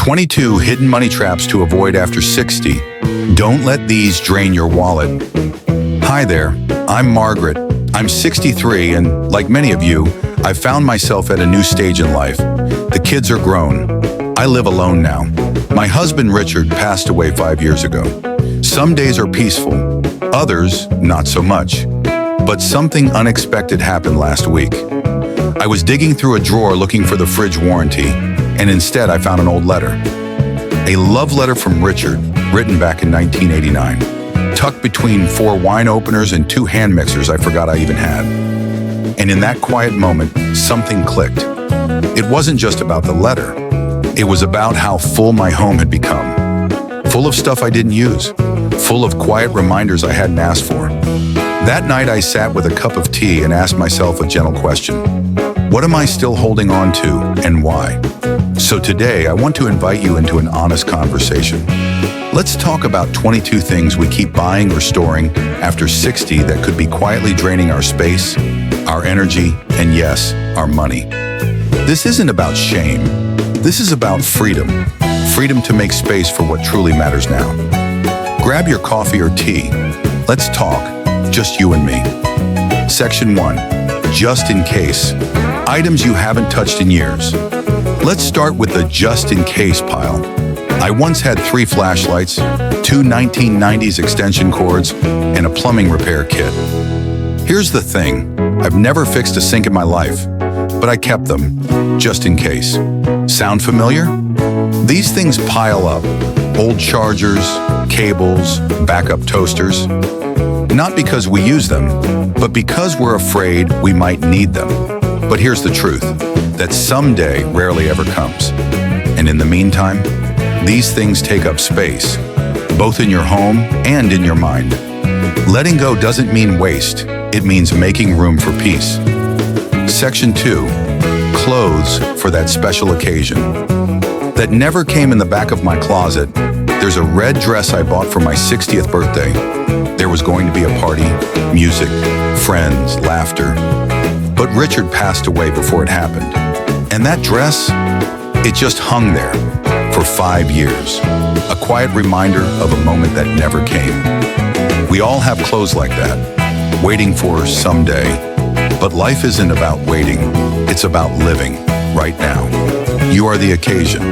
22 hidden money traps to avoid after 60. Don't let these drain your wallet. Hi there, I'm Margaret. I'm 63 and, like many of you, I've found myself at a new stage in life. The kids are grown. I live alone now. My husband Richard passed away 5 years ago. Some days are peaceful, others not so much. But something unexpected happened last week. I was digging through a drawer looking for the fridge warranty, and instead I found an old letter. A love letter from Richard, written back in 1989, tucked between 4 wine openers and 2 hand mixers I forgot I even had. And in that quiet moment, something clicked. It wasn't just about the letter. It was about how full my home had become. Full of stuff I didn't use. Full of quiet reminders I hadn't asked for. That night I sat with a cup of tea and asked myself a gentle question. What am I still holding on to, and why? So today I want to invite you into an honest conversation. Let's talk about 22 things we keep buying or storing after 60 that could be quietly draining our space, our energy, and yes, our money. This isn't about shame. This is about freedom. Freedom to make space for what truly matters now. Grab your coffee or tea. Let's talk, just you and me. Section 1, just in case. Items you haven't touched in years. Let's start with the just in case pile. I once had 3 flashlights, 2 1990s extension cords, and a plumbing repair kit. Here's the thing, I've never fixed a sink in my life, but I kept them, just in case. Sound familiar? These things pile up, old chargers, cables, backup toasters. Not because we use them, but because we're afraid we might need them. But here's the truth, that someday rarely ever comes. And in the meantime, these things take up space, both in your home and in your mind. Letting go doesn't mean waste, it means making room for peace. Section 2, clothes for that special occasion. That never came in the back of my closet. There's a red dress I bought for my 60th birthday. There was going to be a party, music, friends, laughter. But Richard passed away before it happened. And that dress, it just hung there for 5 years. A quiet reminder of a moment that never came. We all have clothes like that, waiting for someday. But life isn't about waiting, it's about living right now. You are the occasion.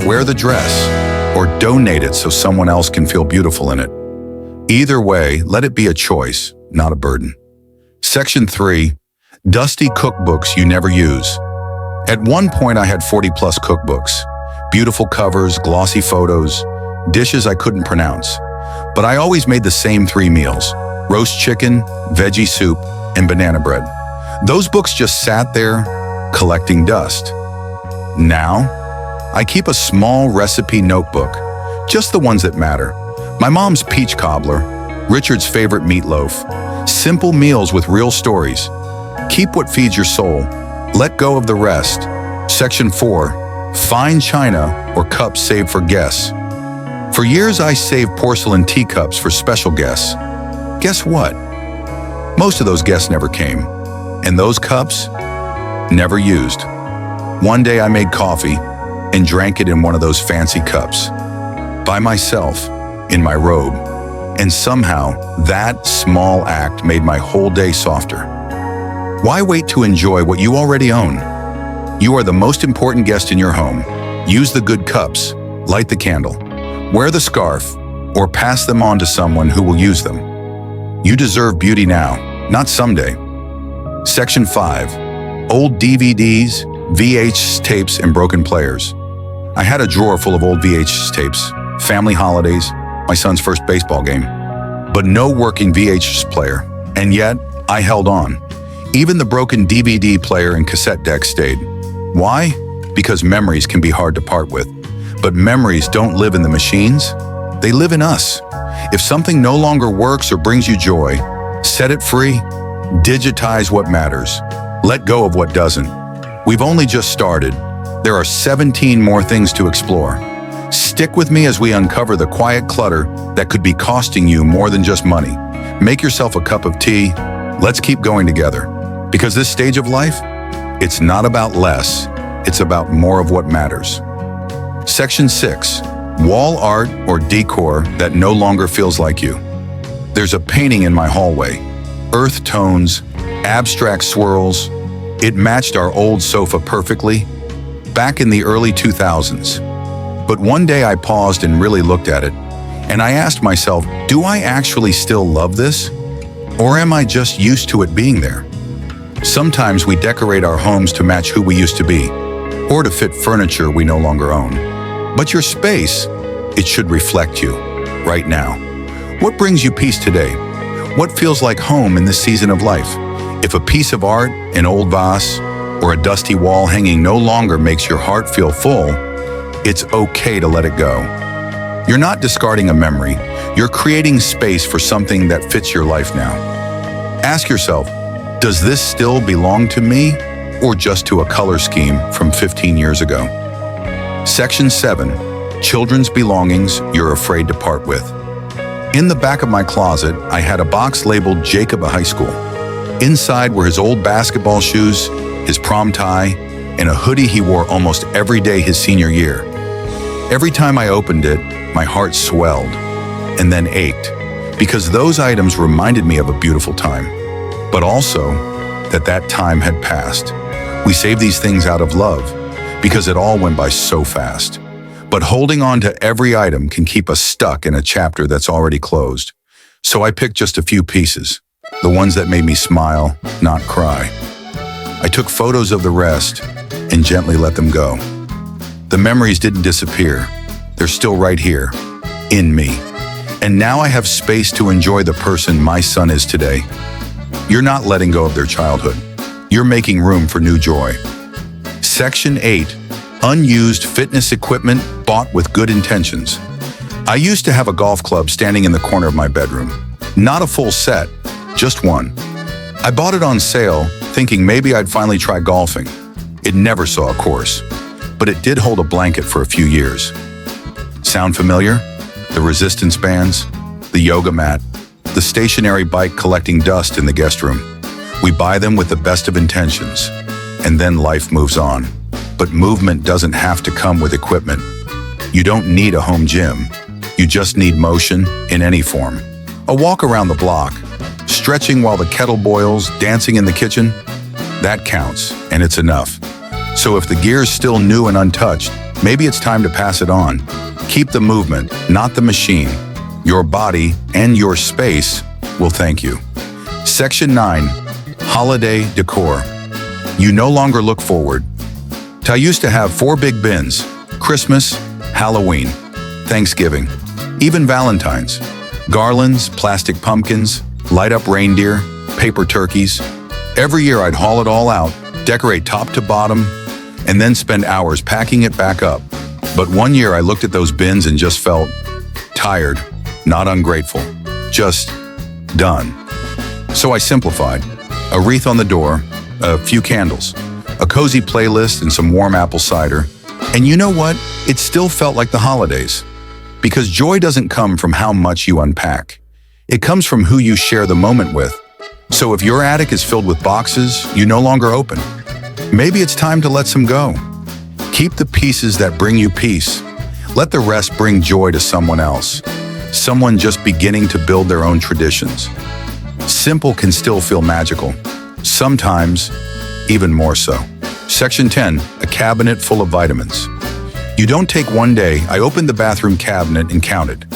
Wear the dress or donate it so someone else can feel beautiful in it. Either way, let it be a choice, not a burden. Section 3, dusty cookbooks you never use. At one point I had 40+ cookbooks, beautiful covers, glossy photos, dishes I couldn't pronounce. But I always made the same 3 meals, roast chicken, veggie soup, and banana bread. Those books just sat there, collecting dust. Now, I keep a small recipe notebook, just the ones that matter. My mom's peach cobbler, Richard's favorite meatloaf, simple meals with real stories. Keep what feeds your soul. Let go of the rest. Section 4, fine china or cups saved for guests. For years I saved porcelain teacups for special guests. Guess what? Most of those guests never came. And those cups, never used. One day I made coffee and drank it in one of those fancy cups. By myself, in my robe. And somehow, that small act made my whole day softer. Why wait to enjoy what you already own? You are the most important guest in your home. Use the good cups, light the candle, wear the scarf, or pass them on to someone who will use them. You deserve beauty now, not someday. Section 5, old DVDs, VHS tapes, and broken players. I had a drawer full of old VHS tapes, family holidays, my son's first baseball game, but no working VHS player. And yet, I held on. Even the broken DVD player and cassette deck stayed. Why? Because memories can be hard to part with. But memories don't live in the machines, they live in us. If something no longer works or brings you joy, set it free, digitize what matters, let go of what doesn't. We've only just started. There are 17 more things to explore. Stick with me as we uncover the quiet clutter that could be costing you more than just money. Make yourself a cup of tea. Let's keep going together. Because this stage of life, it's not about less, it's about more of what matters. Section 6. Wall art or decor that no longer feels like you. There's a painting in my hallway. Earth tones, abstract swirls. It matched our old sofa perfectly, back in the early 2000s. But one day I paused and really looked at it, and I asked myself, do I actually still love this? Or am I just used to it being there? Sometimes we decorate our homes to match who we used to be, or to fit furniture we no longer own. But your space, it should reflect you, right now. What brings you peace today? What feels like home in this season of life? If a piece of art, an old vase, or a dusty wall hanging no longer makes your heart feel full, it's okay to let it go. You're not discarding a memory, you're creating space for something that fits your life now. Ask yourself, does this still belong to me, or just to a color scheme from 15 years ago? Section 7. Children's belongings you're afraid to part with. In the back of my closet, I had a box labeled Jacob of High School. Inside were his old basketball shoes, his prom tie, and a hoodie he wore almost every day his senior year. Every time I opened it, my heart swelled and then ached, because those items reminded me of a beautiful time, but also that time had passed. We saved these things out of love, because it all went by so fast. But holding on to every item can keep us stuck in a chapter that's already closed. So I picked just a few pieces, the ones that made me smile, not cry. I took photos of the rest and gently let them go. The memories didn't disappear. They're still right here, in me. And now I have space to enjoy the person my son is today. You're not letting go of their childhood. You're making room for new joy. Section 8. Unused fitness equipment bought with good intentions. I used to have a golf club standing in the corner of my bedroom. Not a full set, just one. I bought it on sale, thinking maybe I'd finally try golfing. It never saw a course, but it did hold a blanket for a few years. Sound familiar? The resistance bands, the yoga mat, the stationary bike collecting dust in the guest room. We buy them with the best of intentions, and then life moves on. But movement doesn't have to come with equipment. You don't need a home gym. You just need motion in any form. A walk around the block, stretching while the kettle boils, dancing in the kitchen, that counts, and it's enough. So if the gear's still new and untouched, maybe it's time to pass it on. Keep the movement, not the machine. Your body and your space will thank you. Section 9. Holiday decor. You no longer look forward. I used to have 4 big bins: Christmas, Halloween, Thanksgiving, even Valentine's. Garlands, plastic pumpkins, light-up reindeer, paper turkeys. Every year I'd haul it all out, decorate top to bottom, and then spend hours packing it back up. But one year I looked at those bins and just felt tired, not ungrateful, just done. So I simplified. A wreath on the door, a few candles, a cozy playlist, and some warm apple cider. And you know what? It still felt like the holidays. Because joy doesn't come from how much you unpack. It comes from who you share the moment with. So if your attic is filled with boxes you no longer open, maybe it's time to let some go. Keep the pieces that bring you peace. Let the rest bring joy to someone else. Someone just beginning to build their own traditions. Simple can still feel magical. Sometimes, even more so. Section 10. A cabinet full of vitamins. You don't take one day. I opened the bathroom cabinet and counted.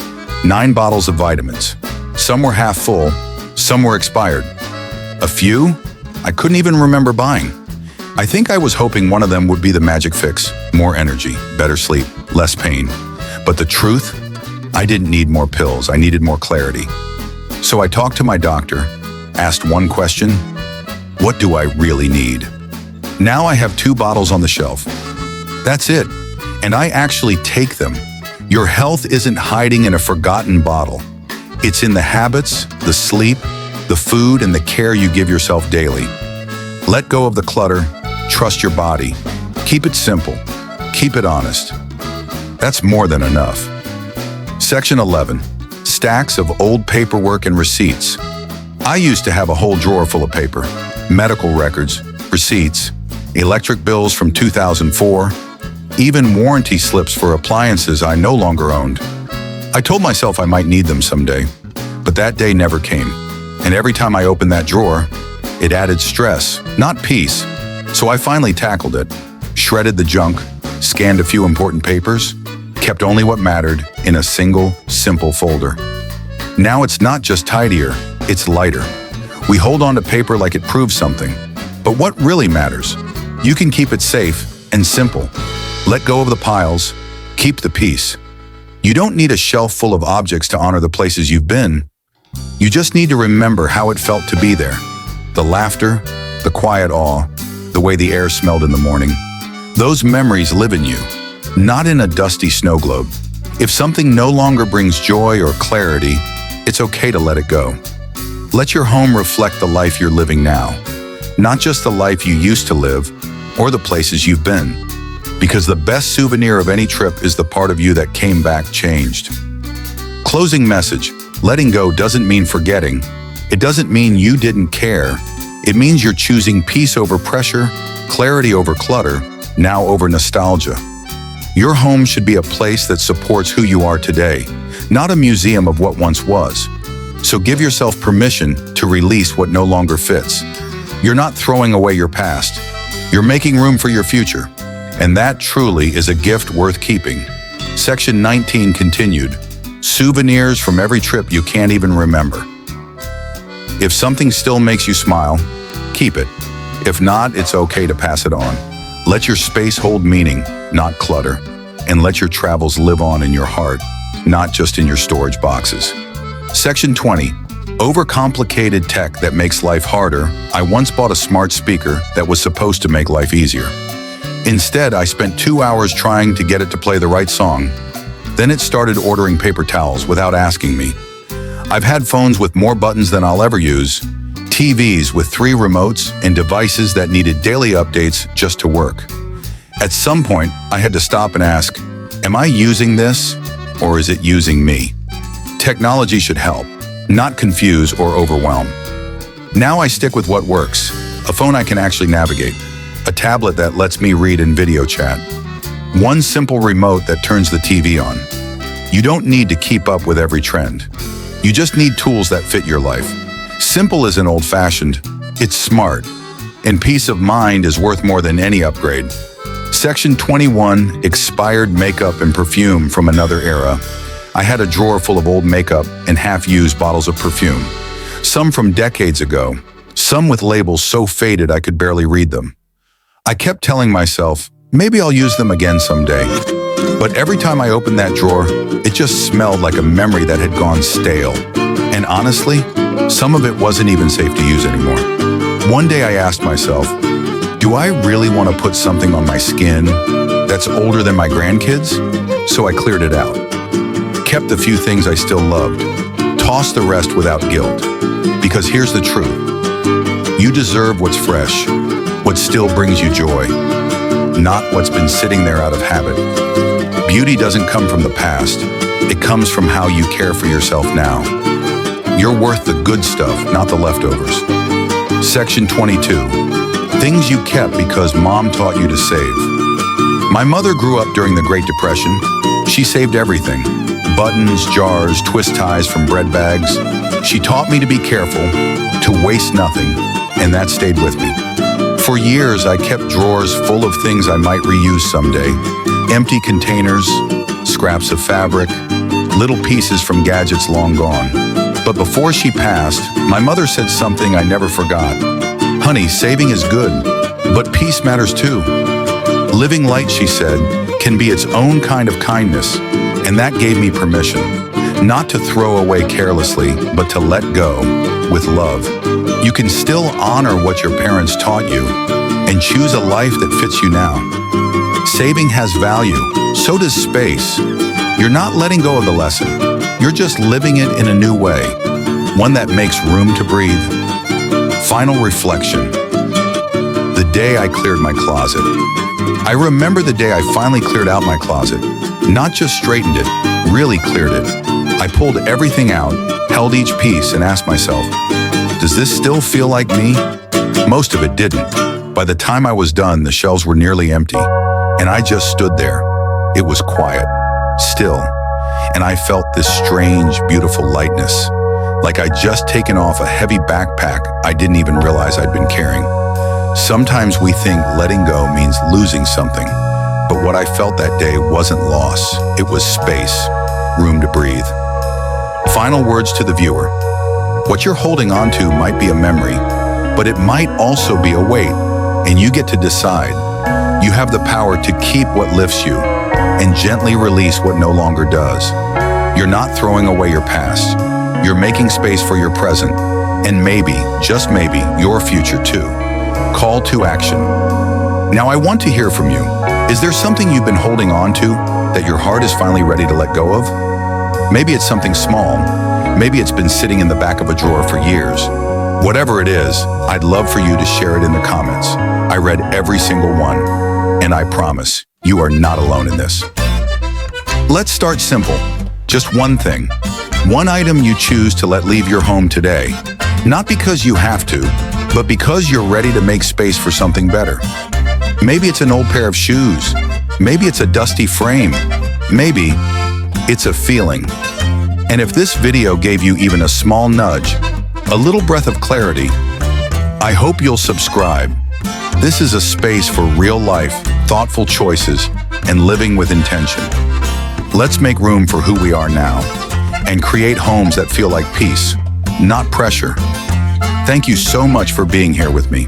9 bottles of vitamins. Some were half full, some were expired. A few I couldn't even remember buying. I think I was hoping one of them would be the magic fix. More energy, better sleep, less pain. But the truth? I didn't need more pills, I needed more clarity. So I talked to my doctor, asked one question: what do I really need? Now I have 2 bottles on the shelf. That's it. And I actually take them. Your health isn't hiding in a forgotten bottle. It's in the habits, the sleep, the food, and the care you give yourself daily. Let go of the clutter. Trust your body. Keep it simple. Keep it honest. That's more than enough. Section 11. Stacks of old paperwork and receipts. I used to have a whole drawer full of paper. Medical records, receipts, electric bills from 2004, even warranty slips for appliances I no longer owned. I told myself I might need them someday, but that day never came. And every time I opened that drawer, it added stress, not peace. So I finally tackled it, shredded the junk, scanned a few important papers, kept only what mattered in a single, simple folder. Now it's not just tidier, it's lighter. We hold on to paper like it proves something. But what really matters? You can keep it safe and simple. Let go of the piles, keep the peace. You don't need a shelf full of objects to honor the places you've been. You just need to remember how it felt to be there. The laughter, the quiet awe, the way the air smelled in the morning. Those memories live in you, not in a dusty snow globe. If something no longer brings joy or clarity, it's okay to let it go. Let your home reflect the life you're living now, not just the life you used to live or the places you've been. Because the best souvenir of any trip is the part of you that came back changed. Closing message: letting go doesn't mean forgetting. It doesn't mean you didn't care. It means you're choosing peace over pressure, clarity over clutter, now over nostalgia. Your home should be a place that supports who you are today, not a museum of what once was. So give yourself permission to release what no longer fits. You're not throwing away your past. You're making room for your future. And that truly is a gift worth keeping. Section 19 continued. Souvenirs from every trip you can't even remember. If something still makes you smile, keep it. If not, it's okay to pass it on. Let your space hold meaning, not clutter. And let your travels live on in your heart, not just in your storage boxes. Section 20. Overcomplicated tech that makes life harder. I once bought a smart speaker that was supposed to make life easier. Instead, I spent 2 hours trying to get it to play the right song. Then it started ordering paper towels without asking me. I've had phones with more buttons than I'll ever use, TVs with 3 remotes, and devices that needed daily updates just to work. At some point, I had to stop and ask, am I using this, or is it using me? Technology should help, not confuse or overwhelm. Now I stick with what works: a phone I can actually navigate, a tablet that lets me read and video chat, one simple remote that turns the TV on. You don't need to keep up with every trend. You just need tools that fit your life. Simple isn't old-fashioned, it's smart. And peace of mind is worth more than any upgrade. Section 21, expired makeup and perfume from another era. I had a drawer full of old makeup and half-used bottles of perfume. Some from decades ago, some with labels so faded I could barely read them. I kept telling myself, maybe I'll use them again someday. But every time I opened that drawer, it just smelled like a memory that had gone stale. And honestly, some of it wasn't even safe to use anymore. One day I asked myself, do I really want to put something on my skin that's older than my grandkids? So I cleared it out. Kept the few things I still loved. Tossed the rest without guilt. Because here's the truth. You deserve what's fresh, what still brings you joy, not what's been sitting there out of habit. Beauty doesn't come from the past. It comes from how you care for yourself now. You're worth the good stuff, not the leftovers. Section 22. Things you kept because mom taught you to save. My mother grew up during the Great Depression. She saved everything. Buttons, jars, twist ties from bread bags. She taught me to be careful, to waste nothing, and that stayed with me. For years, I kept drawers full of things I might reuse someday. Empty containers, scraps of fabric, little pieces from gadgets long gone. But before she passed, my mother said something I never forgot. Honey, saving is good, but peace matters too. Living light, she said, can be its own kind of kindness, and that gave me permission, not to throw away carelessly, but to let go with love. You can still honor what your parents taught you and choose a life that fits you now. Saving has value, so does space. You're not letting go of the lesson. You're just living it in a new way, one that makes room to breathe. Final reflection. The day I cleared my closet. I remember the day I finally cleared out my closet. Not just straightened it, really cleared it. I pulled everything out, held each piece, and asked myself, does this still feel like me? Most of it didn't. By the time I was done, the shelves were nearly empty. and I just stood there. It was quiet, still, and I felt this strange, beautiful lightness, like I'd just taken off a heavy backpack I didn't even realize I'd been carrying. Sometimes we think letting go means losing something, but what I felt that day wasn't loss, it was space, room to breathe. Final words to the viewer. What you're holding on to might be a memory, but it might also be a weight, and you get to decide. You have the power to keep what lifts you and gently release what no longer does. You're not throwing away your past. You're making space for your present, and maybe, just maybe, your future too. Call to action. Now I want to hear from you. Is there something you've been holding on to that your heart is finally ready to let go of? Maybe it's something small. Maybe it's been sitting in the back of a drawer for years. Whatever it is, I'd love for you to share it in the comments. I read every single one, and I promise you are not alone in this. Let's start simple. Just one thing. One item you choose to let leave your home today. Not because you have to, but because you're ready to make space for something better. Maybe it's an old pair of shoes. Maybe it's a dusty frame. Maybe it's a feeling. And if this video gave you even a small nudge, a little breath of clarity, I hope you'll subscribe. This is a space for real life, thoughtful choices, and living with intention. Let's make room for who we are now and create homes that feel like peace, not pressure. Thank you so much for being here with me.